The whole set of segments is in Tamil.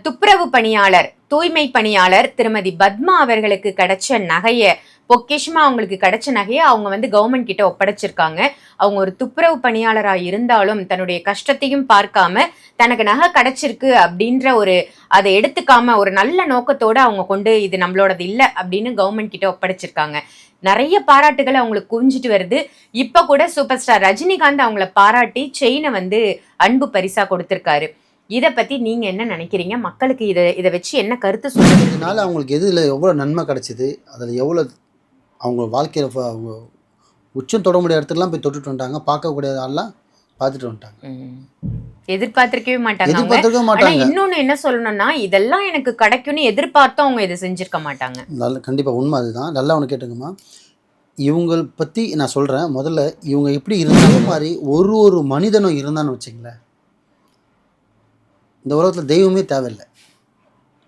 துப்புரவு பணியாளர், தூய்மை பணியாளர் திருமதி பத்மா அவர்களுக்கு கிடைச்ச நகையை, பொக்கிஷமா அவங்களுக்கு கிடைச்ச நகையை அவங்க வந்து கவர்மெண்ட் கிட்ட ஒப்படைச்சிருக்காங்க. அவங்க ஒரு துப்புரவு பணியாளராக இருந்தாலும் தன்னுடைய கஷ்டத்தையும் பார்க்காம தனக்கு நகை கிடைச்சிருக்கு அப்படின்ற அதை எடுத்துக்காம ஒரு நல்ல நோக்கத்தோட அவங்க கொண்டு இது நம்மளோடது இல்லை அப்படின்னு கவர்மெண்ட் கிட்ட ஒப்படைச்சிருக்காங்க. நிறைய பாராட்டுகள் அவங்களுக்கு குவிஞ்சிட்டு வருது. இப்ப கூட சூப்பர் ஸ்டார் ரஜினிகாந்த் அவங்கள பாராட்டி செயினை வந்து அன்பு பரிசா கொடுத்திருக்காரு. இதை பத்தி நீங்க என்ன நினைக்கிறீங்க? மக்களுக்கு இதை வச்சு என்ன கருத்து சொல்லுங்க? இதனால அவங்களுக்கு எதுல எவ்வளவு நன்மை கிடைச்சது, அதுல எவ்வளவு அவங்க வாழ்க்கையில அவங்க உச்சம் தொட முடியாத இடத்துலாம் போய் தொட்டுட்டு வந்துட்டாங்க. பார்க்கக்கூடிய ஆள்லாம் பார்த்துட்டு வந்துட்டாங்க. எதிர்பார்த்திருக்கவே மாட்டாங்க. இன்னொன்னு என்ன சொல்லணும்னா, இதெல்லாம் எனக்கு கிடைக்கும்னு எதிர்பார்த்தும் அவங்க இதை செஞ்சிருக்க மாட்டாங்க. நல்ல கண்டிப்பா உண்மை அதுதான். நல்லா ஒன்று கேட்டுங்கம்மா, இவங்க பற்றி நான் சொல்கிறேன். முதல்ல இவங்க எப்படி இருந்தாலும் மாதிரி ஒரு மனிதனும் இருந்தான்னு வச்சுங்களேன், இந்த உலகத்தில் தெய்வமே தேவையில்லை.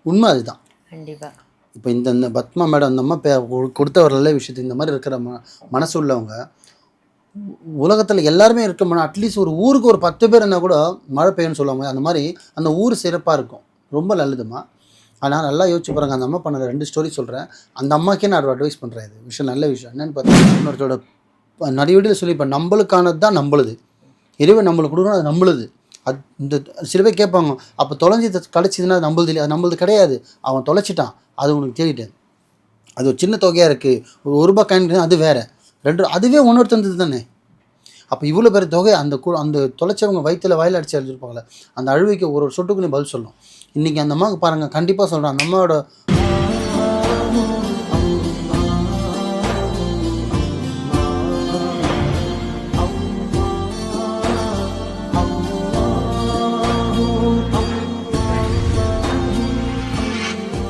உண்மை அதுதான். கண்டிப்பாக. இப்போ இந்த பத்மா மேடம் இந்த அம்மா கொடுத்த ஒரு நல்ல விஷயத்து இந்த மாதிரி இருக்கிற மனசு உள்ளவங்க உலகத்தில் எல்லாருமே இருக்கணும்னா அட்லீஸ்ட் ஒரு ஊருக்கு ஒரு 10 பேர் இருந்தால் கூட மழை பெய்யும்னு சொல்லுவாங்க. அந்த மாதிரி அந்த ஊர் சிறப்பாக இருக்கும். ரொம்ப நல்லதுமா. ஆனால் நல்லா யோசிச்சு பாருங்க. அந்த அம்மா பண்ண 2 ஸ்டோரி சொல்கிறேன். அந்த அம்மாக்கே நான் அட்வைஸ் பண்ணுறேன். இது விஷயம் நல்ல விஷயம் என்னென்னு பார்த்தீங்கன்னா, இன்னொருத்தோட நிறைய வீடியோவில் சொல்லி, இப்போ நம்மளுக்கானது தான் நம்மளுது, இறைவன் நம்மளுக்கு கொடுக்கணும், அது நம்மளுது. அது இந்த சில பேர் கேட்பாங்க, அப்போ தொலைஞ்சி கிடச்சிதுன்னா அது நம்மளுது இல்லை. அது நம்மளுது கிடையாது. அவன் தொலைச்சிட்டான், அது உனக்கு தேடிட்டேன். அது ஒரு சின்ன தொகையாக இருக்குது. ஒரு ₹1 காயின் அது வேறு, 2 அதுவே ஒன்னொருத்தந்தது தானே. அப்போ இவ்வளோ பேர் தொகை அந்த தொலைச்சவங்க வயிற்றில் வாயில் அடித்து அழிச்சிருப்பாங்களே, அந்த அழுவைக்கு ஒரு சொட்டுக்கு நீ பதில் சொல்லணும். இன்றைக்கி அந்த அம்மாவுக்கு பாருங்கள், கண்டிப்பாக சொல்கிறேன், அந்த அம்மாவோட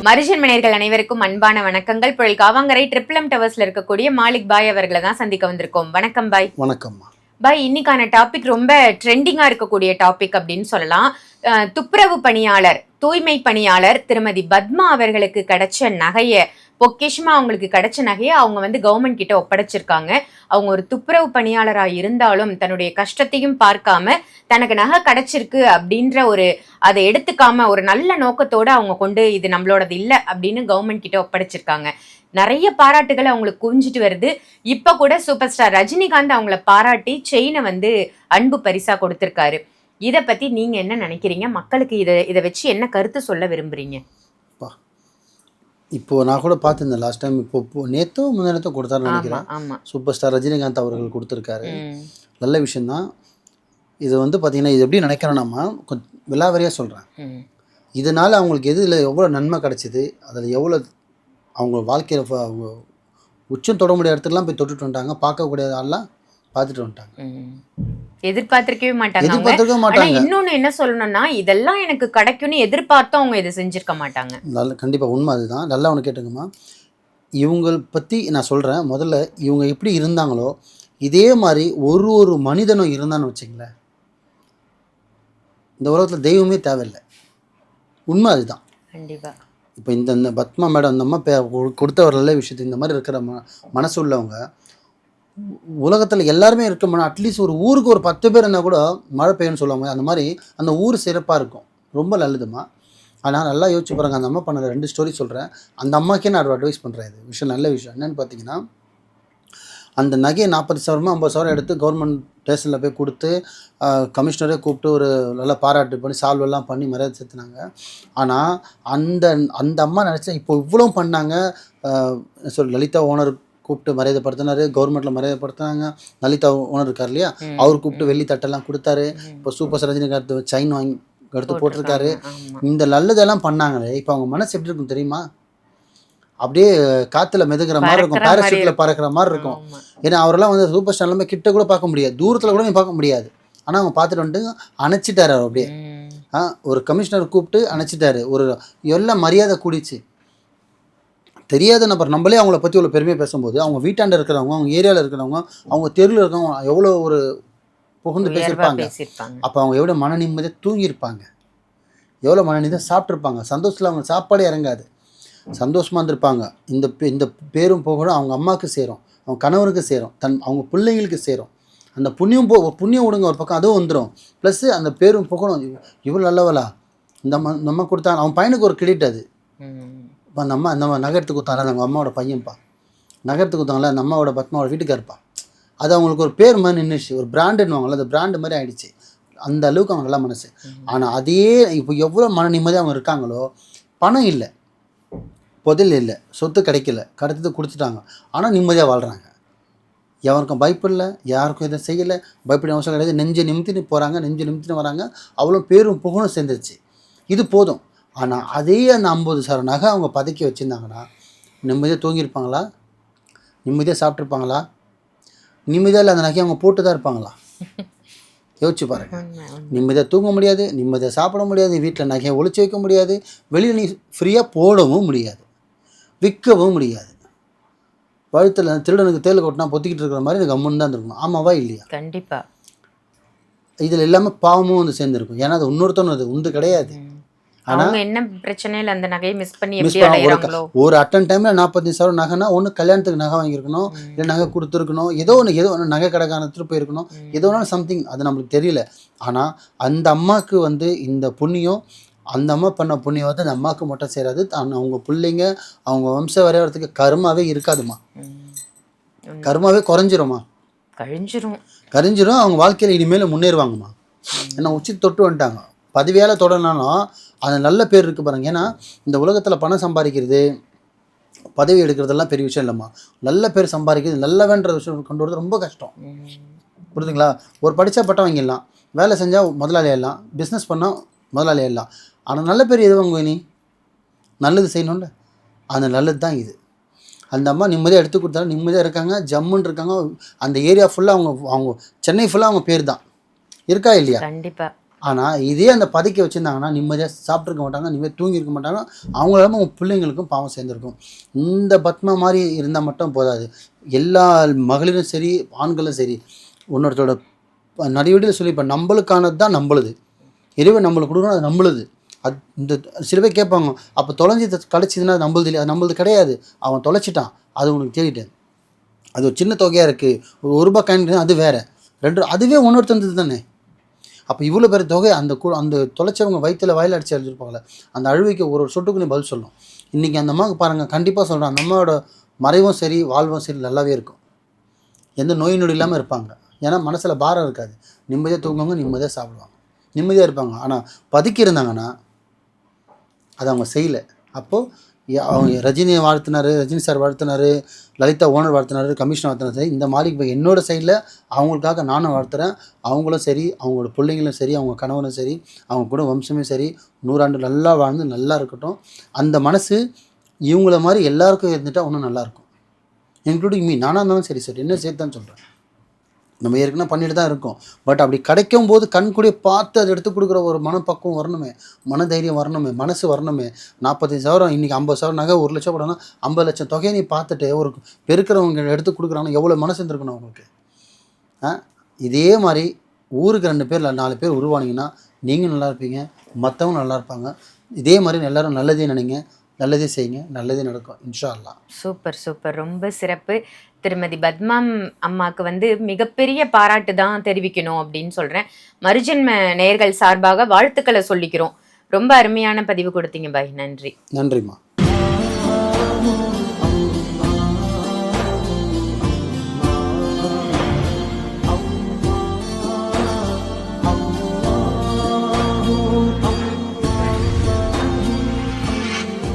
மரிஜன் மணியர்கள் அனைவருக்கும் அன்பான வணக்கங்கள். புயல் காவாங்கரை ட்ரிபிள் எம் டவர்ஸ்ல இருக்கக்கூடிய மாலிக் பாய் அவர்களை தான் சந்திக்க வந்திருக்கோம். வணக்கம் பாய். வணக்கம்மா பாய். இன்னைக்கான டாபிக் ரொம்ப ட்ரெண்டிங்கா இருக்கக்கூடிய டாபிக் அப்படின்னு சொல்லலாம். துப்புரவு பணியாளர், தூய்மை பணியாளர் திருமதி பத்மா அவர்களுக்கு கிடைச்ச நகையை, பொக்கிஷமா அவங்களுக்கு கிடைச்ச நகையை அவங்க வந்து கவர்மெண்ட் கிட்ட ஒப்படைச்சிருக்காங்க. அவங்க ஒரு துப்புரவு பணியாளராக இருந்தாலும் தன்னுடைய கஷ்டத்தையும் பார்க்காம தனக்கு நகை கிடைச்சிருக்கு அப்படின்ற அதை எடுத்துக்காம ஒரு நல்ல நோக்கத்தோட அவங்க கொண்டு இது நம்மளோடது இல்லை அப்படின்னு கவர்மெண்ட் கிட்ட ஒப்படைச்சிருக்காங்க. நிறைய பாராட்டுகள் அவங்களுக்கு குவிஞ்சிட்டு வருது. இப்ப கூட சூப்பர் ஸ்டார் ரஜினிகாந்த் அவங்கள பாராட்டி செயினை வந்து அன்பு பரிசா கொடுத்திருக்காரு. இதை பத்தி நீங்க என்ன நினைக்கிறீங்க? மக்களுக்கு இதை வச்சு என்ன கருத்து சொல்ல விரும்புறீங்க? இப்போது நான் கூட பார்த்துருந்தேன் லாஸ்ட் டைம். இப்போ நேற்றோ முந்தினத்தோ கொடுத்தாருன்னு நினைக்கிறேன். சூப்பர் ஸ்டார் ரஜினிகாந்த் அவர்கள் கொடுத்துருக்காரு. நல்ல விஷயந்தான். இது வந்து பார்த்தீங்கன்னா, இது எப்படி நினைக்கிறேன்னா, கொஞ்சம் விலாவரியாக சொல்கிறேன். இதனால் அவங்களுக்கு எதில் எவ்வளோ நன்மை கிடச்சிது, அதில் எவ்வளோ அவங்க வாழ்க்கையில் அவங்க உச்சம் தொட முடியாத இடத்துலாம் போய் தொட்டுட்டு வந்துட்டாங்க. பார்க்கக்கூடிய ஆள்லாம் பார்த்துட்டு வந்துட்டாங்க. எதிர்பார்த்திருக்கவே மாட்டாங்க. இன்னொன்னு என்ன சொல்லணும்னா, இதெல்லாம் எனக்கு கிடைக்கும்னு எதிர்பார்த்தும் அவங்க இதை செஞ்சிருக்க மாட்டாங்க. நல்ல கண்டிப்பாக உண்மை அதுதான். நல்லா ஒன்று கேட்டுங்கம்மா, இவங்க பற்றி நான் சொல்கிறேன். முதல்ல இவங்க எப்படி இருந்தாங்களோ இதே மாதிரி ஒரு மனிதனும் இருந்தான்னு வச்சுங்களேன், இந்த உலகத்தில் தெய்வமே தேவையில்லை. உண்மை அதுதான். கண்டிப்பாக. இப்போ இந்த பத்மா மேடம் இந்த அம்மா கொடுத்த ஒரு நல்ல விஷயத்து இந்த மாதிரி இருக்கிற மனசு உள்ளவங்க உலகத்தில் எல்லாருமே இருக்கணும்னா அட்லீஸ்ட் ஒரு ஊருக்கு ஒரு 10 பேர் இருந்தால் கூட மழை பெய்யும்னு சொல்லுவாங்க. அந்த மாதிரி அந்த ஊர் சிறப்பாக இருக்கும். ரொம்ப நல்லதுமா. ஆனால் நல்லா யோசிச்சு பாருங்க. அந்த அம்மா பண்ண 2 ஸ்டோரி சொல்கிறேன். அந்த அம்மாக்கே நான் அட்வைஸ் பண்ணுறேன். இது விஷயம் நல்ல விஷயம் என்னென்னு பார்த்தீங்கன்னா, அந்த நகையை 40,000 50,000 எடுத்து கவர்மெண்ட் ஸ்டேஷனில் போய் கொடுத்து கமிஷனரே கூப்பிட்டு ஒரு நல்லா பாராட்டு பண்ணி சால்வெல்லாம் பண்ணி மரியாதை செலுத்தினாங்க. ஆனால் அந்த அம்மா நினச்சா இப்போ இவ்வளோ பண்ணாங்க. லலிதா ஓனர் கூப்பிட்டு மரியாதைப்படுத்தினாரு, கவர்மெண்ட்டில் மரியாதைப்படுத்தினாங்க. லலிதா ஓனர் இருக்கார் இல்லையா, அவர் கூப்பிட்டு வெள்ளி தட்டெல்லாம் கொடுத்தாரு. இப்போ சூப்பர் ஸ்டார் ரஜினிகாந்த் செயின் வாங்கி எடுத்து போட்டிருக்காரு. இந்த நல்லதெல்லாம் பண்ணாங்களே, இப்போ அவங்க மனசு எப்படி இருக்கும் தெரியுமா? அப்படியே காற்றுல மிதக்கிற மாதிரி இருக்கும், பேராஷூட்டில் பறக்கிற மாதிரி இருக்கும். ஏன்னா அவரெல்லாம் வந்து சூப்பர் ஸ்டார் எல்லாமே கிட்ட கூட பார்க்க முடியாது, தூரத்தில் கூட நீ பார்க்க முடியாது. ஆனால் அவங்க பார்த்துட்டு வந்துட்டு அணைச்சிட்டாரு. அவர் அப்படியே ஒரு கமிஷனர் கூப்பிட்டு அணைச்சிட்டாரு. ஒரு எல்லாம் மரியாதை கூடிச்சு. தெரியாத நபர் நம்மளே அவங்கள பற்றி ஒரு பெருமையாக பேசும்போது, அவங்க வீட்டாண்ட இருக்கிறவங்க, அவங்க ஏரியாவில் இருக்கிறவங்க, அவங்க தெருவில் இருக்கிறவங்க எவ்வளோ ஒரு புகுந்து பேசியிருப்பாங்க. அப்போ அவங்க எவ்வளோ மன நிம்மதியாக தூங்கியிருப்பாங்க, எவ்வளோ மன நிம்மதியாக சாப்பிட்ருப்பாங்க. சந்தோஷத்தில் அவங்க சாப்பாடே இறங்காது, சந்தோஷமாக இருந்திருப்பாங்க. இந்த பேரும் புகழும் அவங்க அம்மாவுக்கு சேரும், அவங்க கணவருக்கு சேரும், அவங்க பிள்ளைங்களுக்கு சேரும். அந்த புண்ணியம் விடுங்க ஒரு பக்கம், அதுவும் வந்துடும். ப்ளஸ் அந்த பேரும் புகழும், இவ்வளோ நல்லவளா, இந்த அம்மா கொடுத்தாங்க, அவன் பையனுக்கு ஒரு கிரெடிட் அது. ம். இப்போ அந்த நகை எடுத்து கொடுத்தாங்க, அவங்க அம்மாவோட பையன்ப்பா நகை எடுத்து கொடுத்தாங்களே, அந்த அம்மாவோட பத்மாவோட வீட்டுக்காருப்பா. அது அவங்களுக்கு ஒரு பேர் மாதிரி நின்றுச்சு, ஒரு பிராண்டுன்னுவாங்கள்ல, அந்த பிராண்டு மாதிரி ஆகிடுச்சு. அந்த அளவுக்கு அவங்க நல்லா மனசு. ஆனால் அதே இப்போ எவ்வளோ மன நிம்மதியாக அவங்க இருக்காங்களோ, பணம் இல்லை, புதையல் இல்லை, சொத்து கிடைக்கல, கிடைச்சது கொடுத்துட்டாங்க, ஆனால் நிம்மதியாக வாழ்கிறாங்க. எவருக்கும் பயப்படல, யாருக்கும் எதுவும் செய்யலை, பயப்பட அவசரம் கிடையாது. நெஞ்சை நிமித்தின்னு போகிறாங்க, நெஞ்சை நிமித்தின்னு வராங்க. அவ்வளோ பேரும் புகழும் சேர்ந்துருச்சு. இது போதும். ஆனால் அதே அந்த 50,000 நகை அவங்க பதுக்கி வச்சுருந்தாங்கன்னா நிம்மதியாக தூங்கியிருப்பாங்களா? நிம்மதியாக சாப்பிட்ருப்பாங்களா? நிம்மதியாக இல்லை அந்த நகையை அவங்க போட்டு தான் இருப்பாங்களா? யோசிச்சு பாருங்கள். நிம்மதியாக தூங்க முடியாது, நிம்மதியாக சாப்பிட முடியாது, வீட்டில் நகையை ஒளிச்சு வைக்க முடியாது, வெளியில் நீ ஃப்ரீயாக போடவும் முடியாது, விற்கவும் முடியாது. வழுத்தில் திருடனுக்கு தேல் கொட்டினா பொத்திக்கிட்டு இருக்கிற மாதிரி எனக்கு கம்முன்னு தான் இருக்கணும். ஆமாவா இல்லையா? கண்டிப்பாக. இதில் எல்லாமே பாவமும் வந்து சேர்ந்துருக்கும். ஏன்னா அது இன்னொருத்தவங்க அது உண்டு கிடையாது. அவங்க என்ன பிரச்சனையில் அந்த நகையை மிஸ் பண்ணி எப்படி அலையறாங்களோ. ஒரு அட்டன் டைமில் 45,000 நகைனா ஒன்று கல்யாணத்துக்கு நகை வாங்கியிருக்கணும், இல்லை நகை கொடுத்துருக்கணும், ஏதோ ஒன்று நகை கடைக்கானத்துட்டு போயிருக்கணும், ஏதோ ஒன்று சம்திங், அது நம்மளுக்கு தெரியல. ஆனால் அந்த அம்மாவுக்கு வந்து இந்த புண்ணியம், அந்த அம்மா பண்ண புண்ணியம் வந்து அந்த அம்மாவுக்கு மட்டும் சேராது, அவங்க பிள்ளைங்க அவங்க வம்சம் வரையறதுக்கு கர்மாவே இருக்காதுமா. கர்மாவே குறைஞ்சிரும்மா, கழிஞ்சிரும். அவங்க வாழ்க்கையில் இனிமேல் முன்னேறுவாங்கம்மா. ஏன்னா உச்சி தொட்டு வந்துட்டாங்க. பதவியால் தொடரனாலும் அது நல்ல பேர் இருக்குது பாருங்க. ஏன்னா இந்த உலகத்தில் பணம் சம்பாதிக்கிறது, பதவி எடுக்கிறதெல்லாம் பெரிய விஷயம் இல்லைம்மா. நல்ல பேர் சம்பாதிக்கிறது, நல்லவன்ற விஷயம் கொண்டு வரது ரொம்ப கஷ்டம். புரியுதுங்களா? ஒரு படித்தா பட்டம் வாங்கிடலாம், வேலை செஞ்சால் முதலாளி ஆயிடலாம், பிஸ்னஸ் பண்ணால் முதலாளி ஆயிடலாம். ஆனால் நல்ல பேர் எது வாங்குவே நீ? நல்லது செய்யணும்ல, அந்த நல்லது தான் இது. அந்த அம்மா நிம்மதியாக எடுத்து கொடுத்தாலும் நிம்மதியாக இருக்காங்க, ஜம்முன்னு இருக்காங்க. அந்த ஏரியா ஃபுல்லாக அவங்க சென்னை ஃபுல்லாக அவங்க பேர் தான் இருக்கா இல்லையா? கண்டிப்பாக. ஆனால் இதே அந்த பதுக்கி வச்சுருந்தாங்கன்னா நிம்மதியாக சாப்பிட்ருக்க மாட்டாங்க, நிம்மதியாக தூங்கியிருக்க மாட்டாங்க. அவங்களால அவங்க பிள்ளைங்களுக்கும் பாவம் சேர்ந்துருக்கும். இந்த பத்மா மாதிரி இருந்தால் மட்டும் போதாது, எல்லா மகளிரும் சரி ஆண்களும் சரி இன்னொருத்தோட நிறைய சொல்லி இப்போ நம்மளுக்கானது தான் நம்மளுது, இறைவன் நம்மளுக்கு கொடுக்கணும், அது நம்மளுது. அது இந்த சில பேர் கேட்பாங்க, அப்போ தொலைஞ்சி கிடச்சிதுன்னா அது நம்மளுது இல்லை. அது நம்மளுது கிடையாது, அவன் தொலைச்சிட்டான், அது உனக்கு தேடிட்டேன். அது ஒரு சின்ன தொகையாக இருக்குது, ஒரு ரூபாய் காயின், அது வேறு, அதுவே இன்னொருத்தந்தது தானே. அப்போ இவ்வளோ பேர் தொகை அந்த தொலைச்சவங்க வயிற்றில் வாயில் அடிச்சு அடிச்சிருப்பாங்களே, அந்த அழுவைக்கு ஒரு சொட்டுக்கு நீ பதில் சொல்லணும். இன்றைக்கி அந்த அம்மாவுக்கு பாருங்கள், கண்டிப்பாக சொல்கிறேன், அந்த அம்மாவோட மறைவும் சரி வாழ்வும் சரி நல்லாவே இருக்கும். எந்த நோய் நொடி இல்லாமல் இருப்பாங்க. ஏன்னா மனசில் பாரம் இருக்காது, நிம்மதியாக தூங்குவாங்க, நிம்மதியாக சாப்பிடுவாங்க, நிம்மதியாக இருப்பாங்க. ஆனால் பதுக்கி இருந்தாங்கன்னா அதை அவங்க செய்யலை. அப்போது அவங்க ரஜினியை வாழ்த்தினார், ரஜினி சார் வாழ்த்தினார், லலிதா ஓனர் வாழ்த்தினார், கமிஷனர் வாழ்த்தினார். சரி, இந்த மாலிக் பாய் என்னோடய சைடில் அவங்களுக்காக நானும் வாழ்த்துறேன். அவங்களும் சரி, அவங்களோட பிள்ளைங்களும் சரி, அவங்க கணவனும் சரி, அவங்க கூட வம்சமே சரி 100 ஆண்டு நல்லா வாழ்ந்து நல்லா இருக்கட்டும். அந்த மனசு இவங்கள மாதிரி எல்லாருக்கும் இருந்துட்டால் இன்னும் நல்லாயிருக்கும், இன்க்ளூடிங் மீ. நானாக இருந்தாலும் சரி சார், என்ன சேர்த்து தான் சொல்கிறேன். நம்ம ஏற்கனவே பண்ணிட்டு தான் இருக்கோம். பட் அப்படி கிடைக்கும் போது கண் கூடிய பார்த்து அதை எடுத்து கொடுக்குற ஒரு மனப்பக்குவம் வரணுமே, மனதைரியம் வரணுமே, மனசு வரணுமே. 45,000 இன்றைக்கி 50,000 நகை 1 லட்சம் போடணும்னா 50 லட்சம் தொகையை நீ பார்த்துட்டு ஒரு பெருக்கிறவங்க எடுத்து கொடுக்குறாங்கன்னா எவ்வளோ மனசு இருந்திருக்கணும் உங்களுக்கு. இதே மாதிரி ஊருக்கு 2 பேர் 4 பேர் உருவானீங்கன்னா நீங்கள் நல்லா இருப்பீங்க, மற்றவங்க நல்லா இருப்பாங்க. இதே மாதிரி எல்லோரும் நல்லதே நினைங்க, நல்லதே செய்யுங்க, நல்லதே நடக்கும் இன்ஷா அல்லாஹ். சூப்பர், ரொம்ப சிறப்பு. திருமதி பத்மா அம்மாவுக்கு வந்து மிகப்பெரிய பாராட்டு தான் தெரிவிக்கணும் அப்படின்னு சொல்கிறேன். மறுஜென்ம நேயர்கள் சார்பாக வாழ்த்துக்களை சொல்லிக்கிறோம். ரொம்ப அருமையான பதிவு கொடுத்தீங்க பாய். நன்றி. நன்றிம்மா.